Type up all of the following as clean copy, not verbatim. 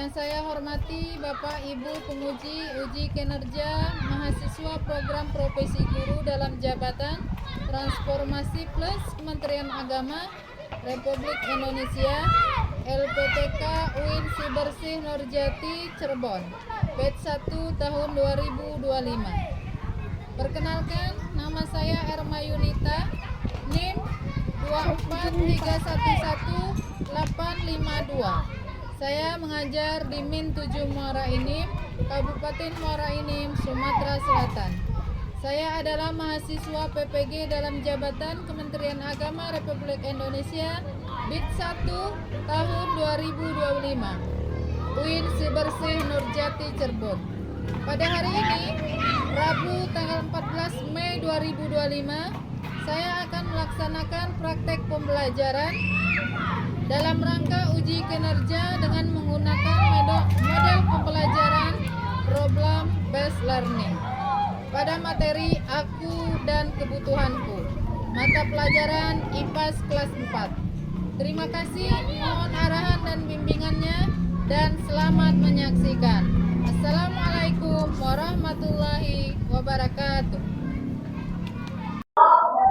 Yang saya hormati Bapak Ibu penguji uji kinerja mahasiswa program profesi guru dalam jabatan Transformasi Plus Kementerian Agama Republik Indonesia, LPTK UIN Sibersih Nurjati Cirebon, batch 1 tahun 2025. Perkenalkan, nama saya Erma Yunita, NIM 243118852. Saya mengajar di Min 7 Muara Enim, Kabupaten Muara Enim, Sumatera Selatan. Saya adalah mahasiswa PPG dalam jabatan Kementerian Agama Republik Indonesia, batch 1 tahun 2025, UIN Sibersih Nurjati Cirebon. Pada hari ini, Rabu tanggal 14 Mei 2025, saya akan melaksanakan praktek pembelajaran dalam rangka uji kinerja dengan menggunakan model pembelajaran problem based learning pada materi aku dan kebutuhanku, mata pelajaran IPAS kelas 4. Terima kasih, mohon arahan dan bimbingannya, dan selamat menyaksikan. Assalamualaikum warahmatullahi wabarakatuh.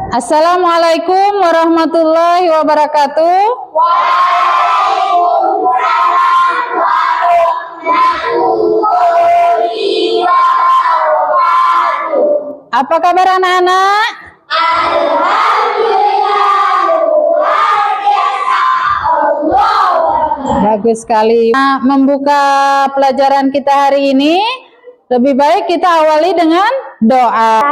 Assalamualaikum warahmatullahi wabarakatuh. Waalaikumsalam warahmatullahi wabarakatuh. Apa kabar anak-anak? Alhamdulillah, luar biasa. Bagus sekali. Membuka pelajaran kita hari ini, lebih baik kita awali dengan doa.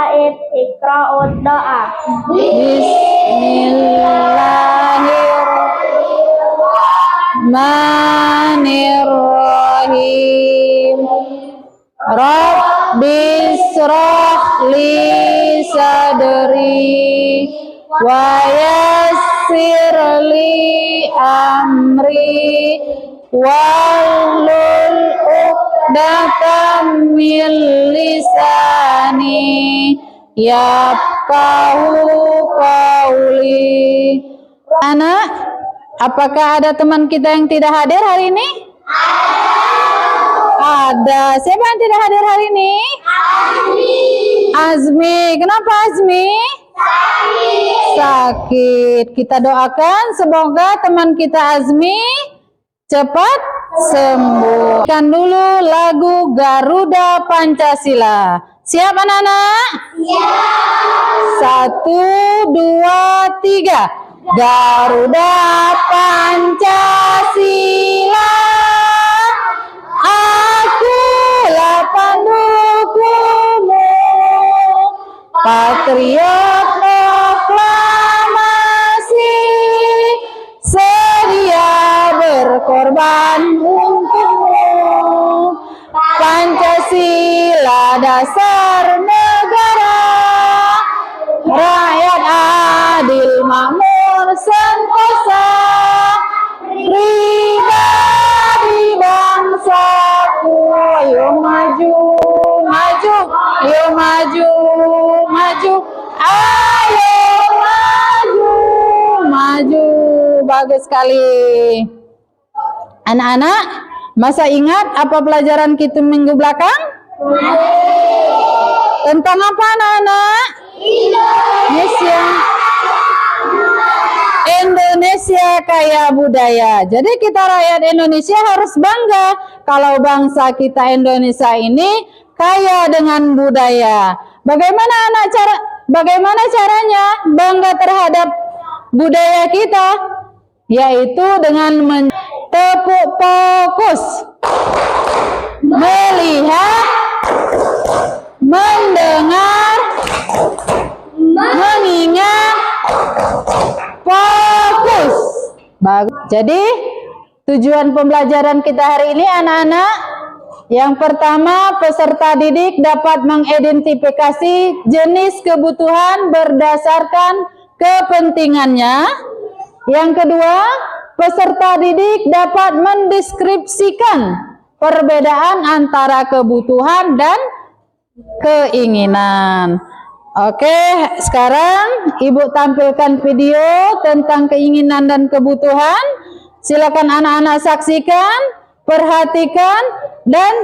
Iqra'ud doa. Bismillahirrahmanirrahim. Rabbi shrah li sadri wa yassir li amri wahlul uqdatam min lisani yafqahu qauli. Anak, apakah ada teman kita yang tidak hadir hari ini? Ada. Siapa yang tidak hadir hari ini? Azmi. Kenapa Azmi? Sakit. Kita doakan semoga teman kita Azmi cepat sembuh. Kan dulu lagu Garuda Pancasila. Siap anak-anak? Siap. 1, 2, 3. Garuda Pancasila, akulah pandukumu, patriot proklamasi, sedia berkorban untukmu. Pancasila dasar negara, rakyat adil makmur sentosa, pribadi bangsaku. Ayo maju, maju, ayo maju, maju, ayo maju, maju. Bagus sekali. Anak-anak, masa ingat apa pelajaran kita minggu belakang? Tentang apa anak-anak? Indonesia kaya budaya. Jadi kita rakyat Indonesia harus bangga kalau bangsa kita Indonesia ini kaya dengan budaya. Bagaimana caranya bangga terhadap budaya kita? Yaitu dengan tepuk fokus, melihat, mendengar, mengingat, fokus. Bagus. Jadi tujuan pembelajaran kita hari ini anak-anak, yang pertama peserta didik dapat mengidentifikasi jenis kebutuhan berdasarkan kepentingannya. Yang kedua, peserta didik dapat mendeskripsikan perbedaan antara kebutuhan dan keinginan. Oke, sekarang Ibu tampilkan video tentang keinginan dan kebutuhan. Silakan anak-anak saksikan. Perhatikan dan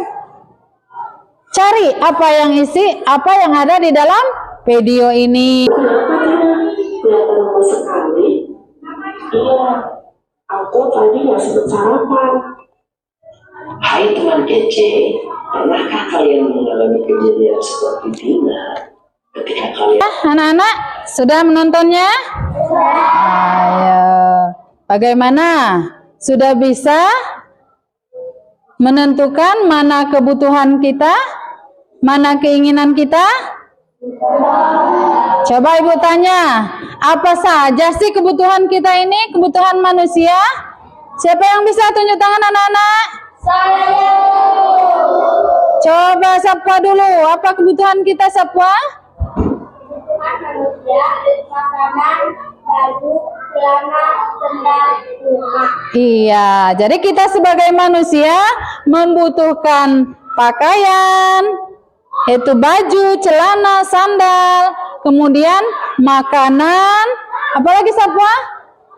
cari apa yang ada di dalam video ini. Kelihatan lemes sekali. Iya, aku tadi nggak sempat sarapan. Hai teman kece, pernahkah kalian mengalami kejadian seperti Dina ketika kalian... Anak-anak sudah menontonnya? Ayo, bagaimana? Sudah bisa menentukan mana kebutuhan kita, mana keinginan kita? Coba ibu tanya, apa saja sih kebutuhan kita ini, kebutuhan manusia? Siapa yang bisa tunjuk tangan anak-anak? Saya. Coba sapa dulu, apa kebutuhan kita sapa? Manusia, makanan, baju, celana, sendal, rumah. Iya, jadi kita sebagai manusia membutuhkan pakaian, itu baju, celana, sandal, kemudian makanan, apalagi Sapua?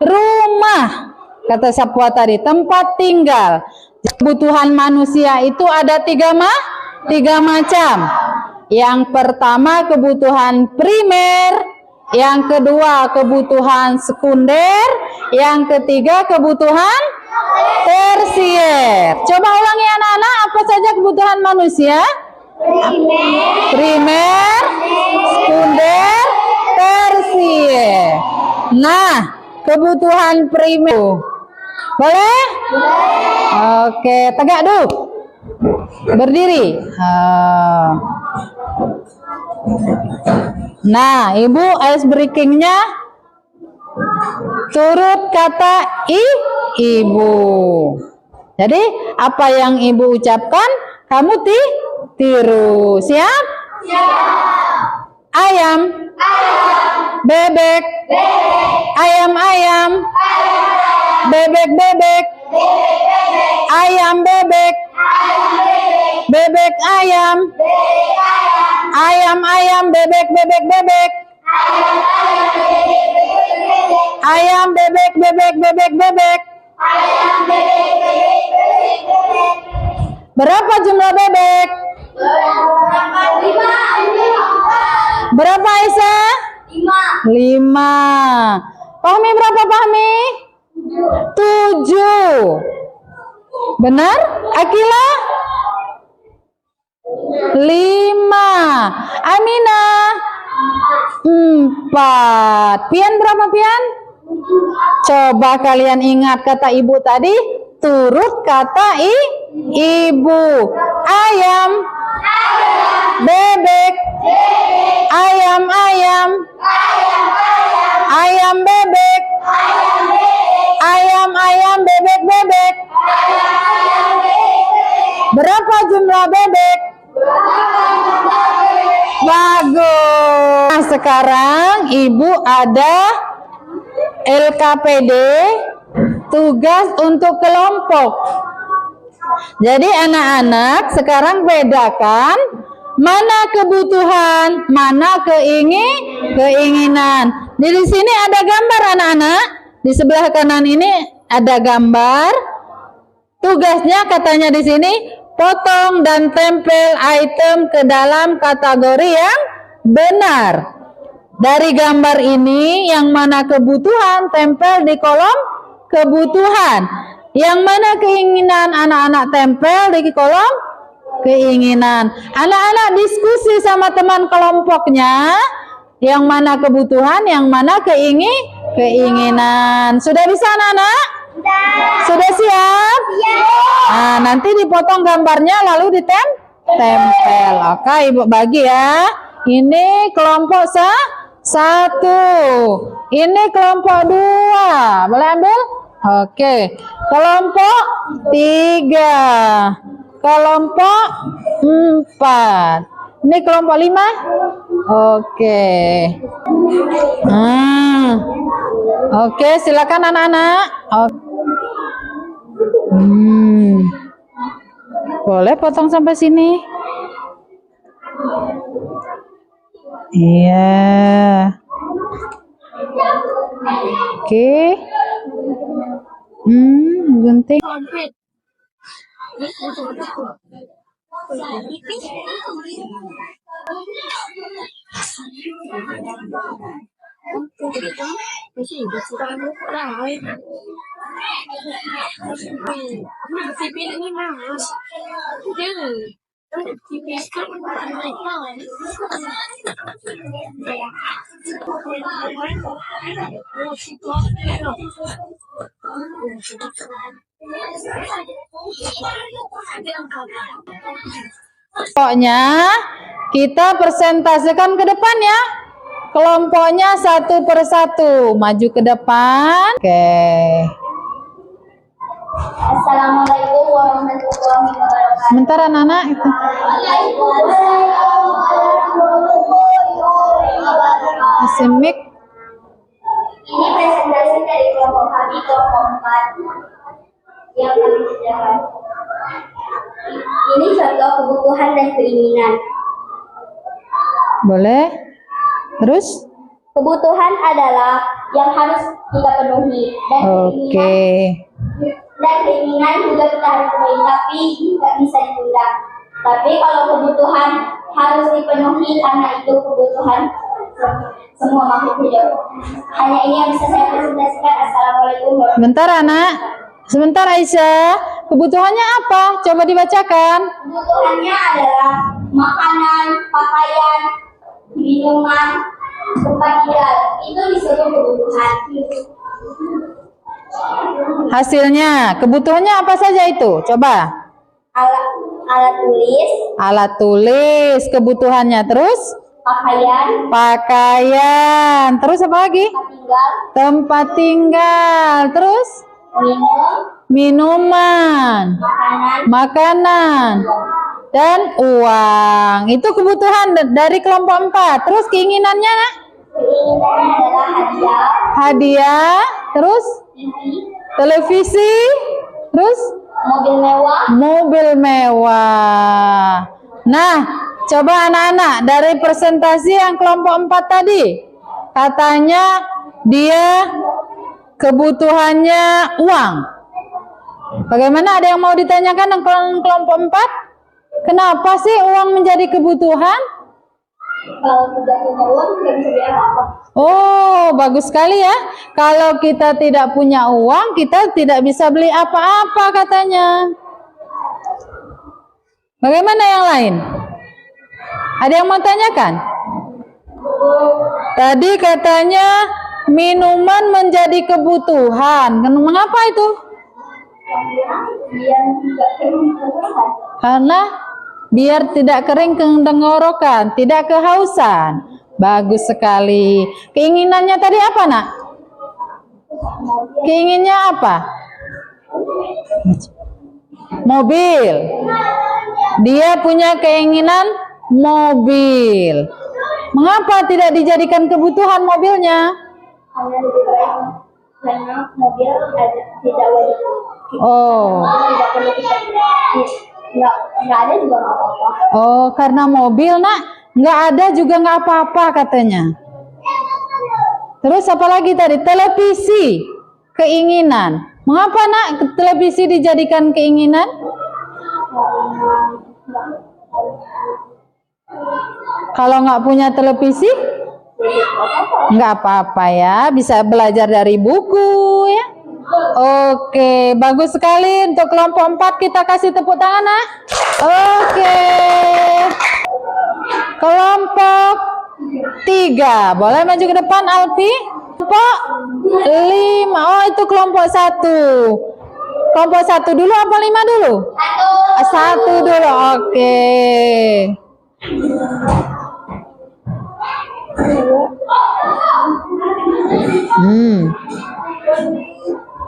Rumah. Kata Sapua tadi, tempat tinggal. Kebutuhan manusia itu ada tiga macam. Yang pertama kebutuhan primer, yang kedua kebutuhan sekunder, yang ketiga kebutuhan tersier. Coba ulangi anak-anak, apa saja kebutuhan manusia? Primer, sekunder, tersier. Nah, kebutuhan primer. Boleh? Oke, tegak dulu. Berdiri. Nah, ibu ice breakingnya turut kata ibu. Jadi apa yang ibu ucapkan kamu tiru. Siap? Ayam, bebek, ayam, bebek, ayam, bebek, ayam, bebek, ayam, bebek. Berapa jumlah bebek? Berapa Aisyah? 5. Fahmi berapa Fahmi? 7. Benar? Akila? 5. Amina? 4. Pian berapa Pian? Coba kalian ingat kata ibu tadi, turut kata ibu. Ayam, bebek, ayam, bebek, ayam, bebek. Berapa jumlah bebek? Bagus. Nah, sekarang ibu ada LKPD, tugas untuk kelompok. Jadi anak-anak sekarang bedakan mana kebutuhan, mana keinginan. Di sini ada gambar anak-anak. Di sebelah kanan ini ada gambar. Tugasnya katanya di sini potong dan tempel item ke dalam kategori yang benar. Dari gambar ini yang mana kebutuhan tempel di kolom kebutuhan. Yang mana keinginan anak-anak tempel di kolom keinginan. Anak-anak diskusi sama teman kelompoknya. Yang mana kebutuhan, yang mana keinginan. Sudah bisa anak-anak? Sudah siap? Nah, nanti dipotong gambarnya lalu ditempel. Oke, ibu bagi ya. Ini kelompok 1. Ini kelompok 2. Boleh ambil? Oke. Kelompok 3. Kelompok 4. Ini kelompok 5. Oke. Oke, silakan anak-anak. Boleh potong sampai sini? Iya. Oke. Gunting. Kelompoknya kita presentasikan ke depan ya. Kelompoknya satu per satu. Maju ke depan. Oke. Assalamualaikum warahmatullahi wabarakatuh. Sebentar anak-anak itu. Asimik. Ini presentasi dari kelompok kami, kelompok 4 yang kami kerjakan. Ini contoh kebutuhan dan keinginan. Boleh. Terus? Kebutuhan adalah yang harus kita penuhi dan keinginan juga kita harus penuhi, tapi nggak bisa ditunda. Tapi kalau kebutuhan harus dipenuhi karena itu kebutuhan semua makhluk hidup. Hanya ini yang bisa saya presentasikan. Assalamualaikum warahmatullahi wabarakatuh. Sebentar anak. Sebentar Aisyah. Kebutuhannya apa? Coba dibacakan. Kebutuhannya adalah makanan, pakaian, minuman, tempat tinggal. Itu disebut kebutuhan. Hasilnya, kebutuhannya apa saja itu? Coba. Alat tulis, Alat tulis, kebutuhannya. Terus? pakaian, Pakaian. Terus apa lagi? tempat tinggal, Tempat tinggal. Terus? Minuman. Makanan. Dan uang. Itu kebutuhan dari kelompok 4. Terus keinginannya, nak? keinginannya adalah hadiah, Hadiah. Terus? Televisi. Terus? mobil mewah, Mobil mewah. Nah, coba anak-anak dari presentasi yang kelompok 4 tadi. Katanya dia kebutuhannya uang. Bagaimana, ada yang mau ditanyakan dengan kelompok 4? Kenapa sih uang menjadi kebutuhan? kalau tidak punya uang tidak bisa beli apa-apa. Oh, bagus sekali ya. Kalau kita tidak punya uang, kita tidak bisa beli apa-apa katanya. Bagaimana yang lain? Ada yang mau tanyakan? Tadi katanya minuman menjadi kebutuhan. Mengapa itu? Biar tidak kering. Karena biar tidak kering tenggorokan, tidak kehausan. Bagus sekali. Keinginannya tadi apa, nak? Keinginnya apa? Mobil. Dia punya keinginan mobil. Mengapa tidak dijadikan kebutuhan mobilnya? Karena lebih baik karena mobil tidak wajib. Oh. Tidak perlu kita nggak ada juga nggak apa-apa. Oh, karena mobil, nak, nggak ada juga nggak apa-apa katanya. Terus apa lagi tadi? Televisi, keinginan. Mengapa, nak, televisi dijadikan keinginan? Kalau nggak punya televisi, nggak apa-apa ya, bisa belajar dari buku ya. Oke, bagus sekali. Untuk kelompok 4 kita kasih tepuk tangan, nak. Oke. Kelompok 3, boleh maju ke depan, Alfi. Kelompok 5, oh itu kelompok 1. Kelompok 1 dulu apa 5 dulu? 1 dulu, oke.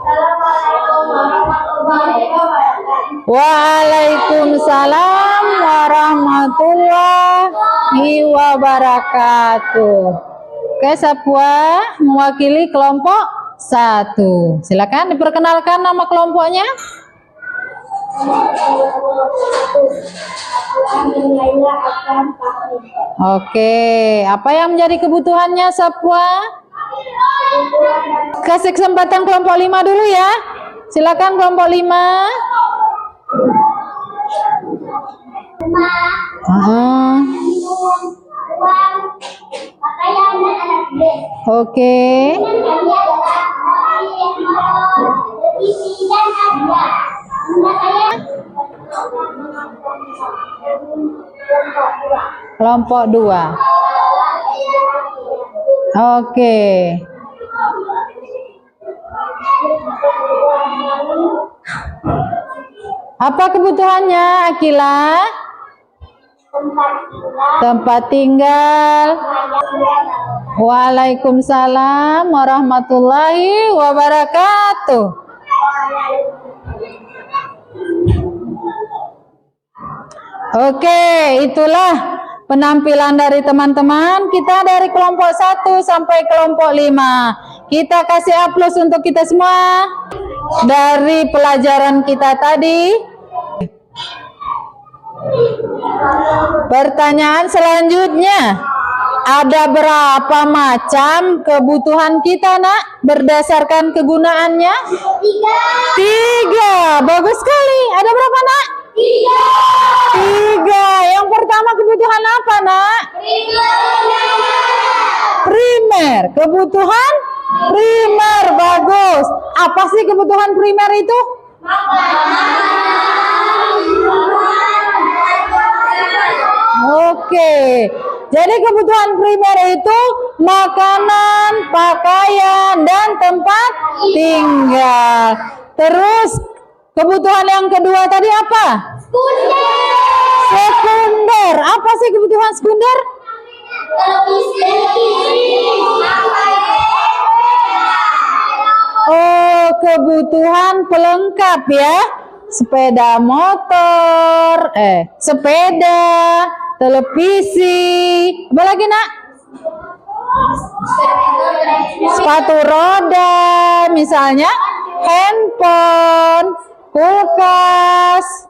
Assalamualaikum warahmatullahi wabarakatuh. Waalaikumsalam warahmatullahi wabarakatuh. Oke, Sapua mewakili kelompok 1. Silakan diperkenalkan nama kelompoknya. Oke, apa yang menjadi kebutuhannya, Sapua? Kasih kesempatan kelompok 5 dulu ya. Silakan kelompok 5. Rumah, Ah, minum, uang, pakaian, dan alat berat. oke. Kami adalah mobil, motor, televisi, dan media. Bunda saya Kelompok 2. Oke. Apa kebutuhannya, Akila? Tempat tinggal. Waalaikumsalam warahmatullahi wabarakatuh. Oke, itulah penampilan dari teman-teman kita dari kelompok 1 sampai kelompok 5. Kita kasih aplaus untuk kita semua dari pelajaran kita tadi. Pertanyaan selanjutnya, ada berapa macam kebutuhan kita, Nak, berdasarkan kegunaannya? 3. Bagus sekali. Ada berapa, Nak? 3. Yang pertama kebutuhan apa, Nak? Primer. Kebutuhan primer. Bagus. Apa sih kebutuhan primer itu? Oke. Jadi kebutuhan primer itu makanan, pakaian, dan tempat tinggal. Terus kebutuhan yang kedua tadi apa? Sekunder. Apa sih kebutuhan sekunder? Oh, kebutuhan pelengkap ya. Sepeda motor, sepeda, televisi. Apa lagi, Nak? Sepatu roda, misalnya handphone, kulkas.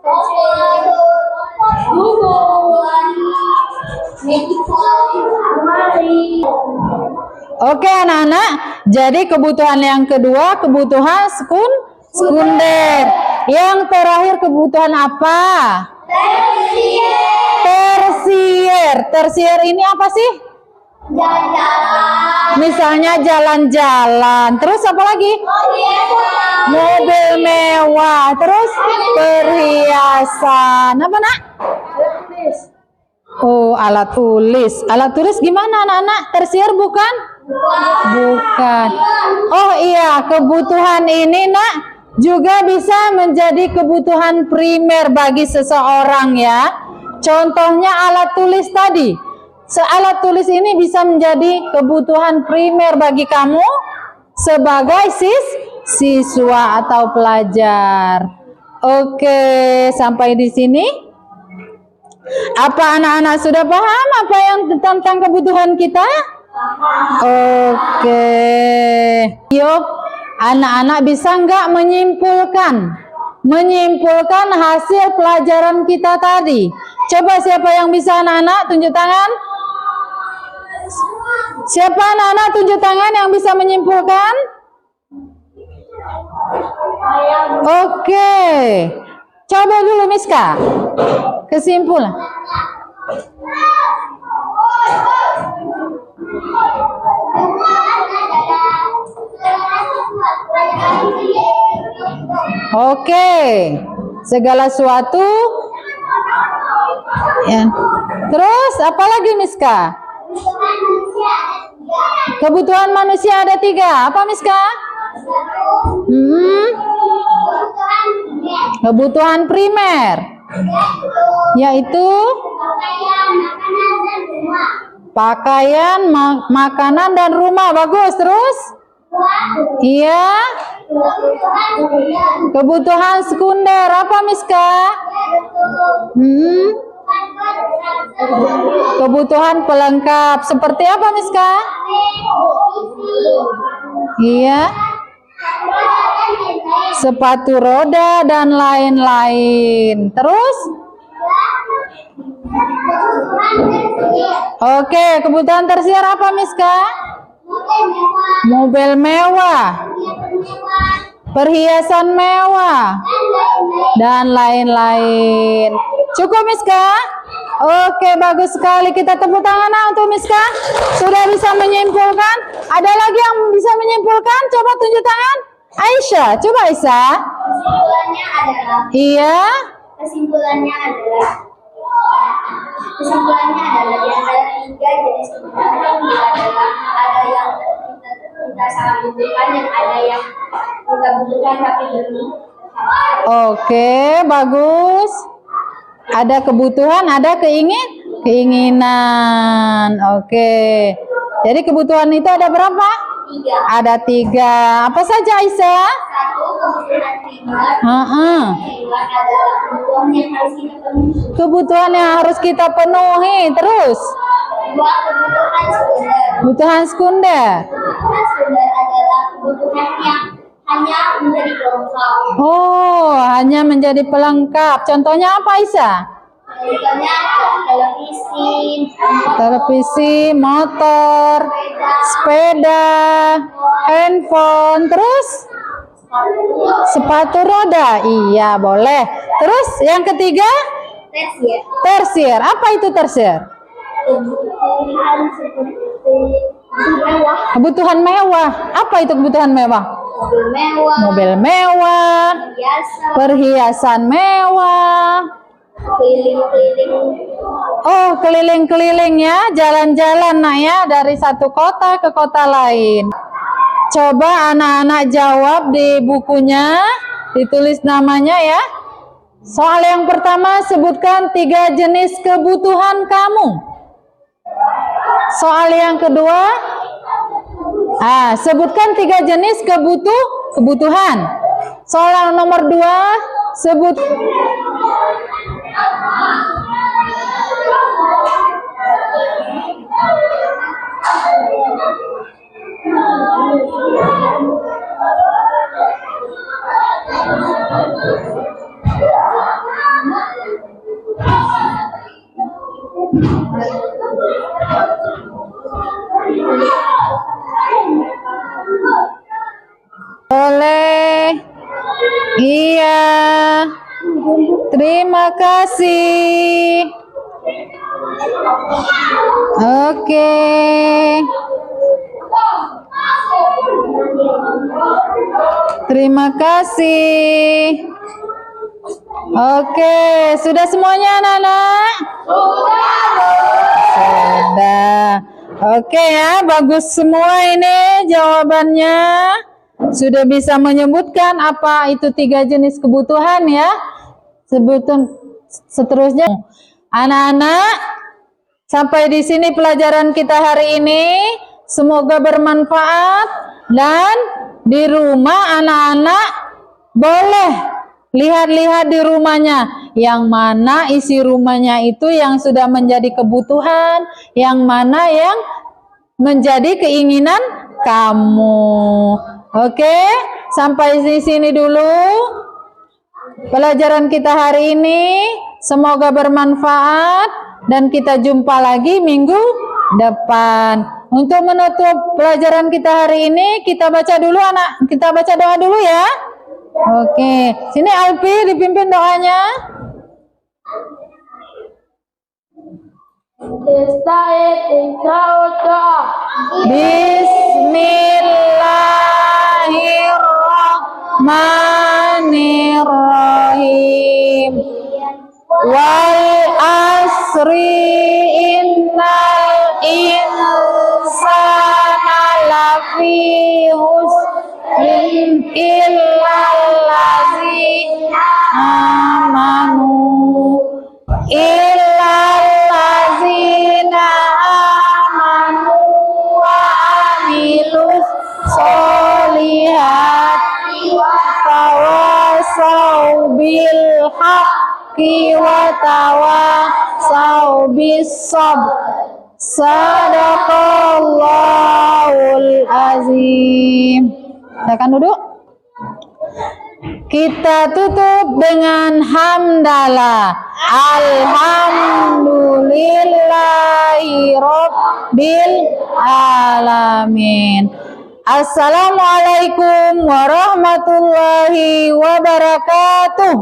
Oke anak-anak, jadi kebutuhan yang kedua kebutuhan sekunder. Yang terakhir kebutuhan apa? Tersier. Tersier ini apa sih? Jalan-jalan. Misalnya jalan-jalan. Terus apa lagi? Mobil mewah. Terus perhiasan. Apa, Nak? Oh, alat tulis. Alat tulis gimana, anak-anak? Tersier bukan? Bukan. Oh iya, kebutuhan ini, Nak, juga bisa menjadi kebutuhan primer bagi seseorang ya. Contohnya alat tulis tadi. Alat tulis ini bisa menjadi kebutuhan primer bagi kamu sebagai siswa atau pelajar. Oke, sampai di sini. Apa anak-anak sudah paham apa yang tentang kebutuhan kita? Oke. Yuk, anak-anak bisa nggak menyimpulkan hasil pelajaran kita tadi? Coba siapa yang bisa, anak-anak tunjuk tangan? Siapa anak-anak tunjuk tangan yang bisa menyimpulkan? Oke. Coba dulu Miska. Kesimpulan. Oke. Segala sesuatu. Ya. Terus apa lagi Miska? Kebutuhan manusia ada 3. Apa Miska? Kebutuhan primer, yaitu pakaian, makanan, dan rumah. Bagus. Terus? Iya. Kebutuhan sekunder. Apa Miska? Kebutuhan pelengkap. Seperti apa Miska? Iya. Sepatu roda dan lain-lain. Terus? Oke, kebutuhan tersier apa Miska? Mobil mewah, perhiasan mewah, dan lain-lain. Cukup Miska? Oke, bagus sekali. Kita tepuk tangan untuk Miska. Sudah bisa menyimpulkan? Ada lagi yang bisa menyimpulkan? Coba tunjuk tangan. Aisyah, coba Aisyah. Kesimpulannya adalah Iya. kesimpulannya adalah di antara 3 jenis kebutuhan ini adalah ada yang kita sangat butuhkan dan ada yang kita butuhkan tapi belum. Oke, bagus. Ada kebutuhan, ada keinginan. Oke. Jadi kebutuhan itu ada berapa? 3. Ada 3. Apa saja Aisyah? 1 kebutuhan primer. Kedua adalah kebutuhan yang harus kita penuhi. Kebutuhan yang harus kita penuhi. Terus? 2 kebutuhan sekunder. Kebutuhan sekunder. Kebutuhan sekunder adalah kebutuhan yang hanya menjadi pelengkap. Oh, hanya menjadi pelengkap. Contohnya apa Aisyah? Contohnya Televisi, motor, sepeda, handphone, terus sepatu roda. Iya, boleh. Terus yang ketiga? tersier. Tersier. Apa itu tersier? Kebutuhan seperti mewah. Kebutuhan mewah. Apa itu kebutuhan mewah? Mobil mewah. Mobil mewah, Biasa. perhiasan mewah. Keliling-keliling. Oh, keliling-keliling ya, jalan-jalan nak ya, dari satu kota ke kota lain. Coba anak-anak jawab di bukunya, ditulis namanya ya. Soal yang pertama, sebutkan 3 jenis kebutuhan kamu. Soal yang kedua, sebutkan 3 jenis kebutuhan. Soal yang nomor 2, sebut. Boleh. Iya. Terima kasih. Oke. Terima kasih. Oke, sudah semuanya anak-anak? Sudah. Oke ya, bagus semua ini jawabannya. Sudah bisa menyebutkan apa itu 3 jenis kebutuhan ya. Sebutan seterusnya. Anak-anak, sampai di sini pelajaran kita hari ini. Semoga bermanfaat dan di rumah anak-anak boleh lihat-lihat di rumahnya. Yang mana isi rumahnya itu yang sudah menjadi kebutuhan, yang mana yang menjadi keinginan kamu. Oke, sampai di sini dulu pelajaran kita hari ini. Semoga bermanfaat dan kita jumpa lagi minggu depan. Untuk menutup pelajaran kita hari ini, kita baca dulu anak, kita baca doa dulu ya. Oke, sini Alfi dipimpin doanya. Bismillahirrahmanirrahim. Wal asri innal insana lafi husrin illal ladzina amanu wa amilus solihati wa tawasau bil haqqi wa tawasau bis sabr. Sadaqallahul azim. Silakan duduk. Kita tutup dengan hamdalah. Alhamdulillahi rabbil alamin. Assalamualaikum warahmatullahi wabarakatuh.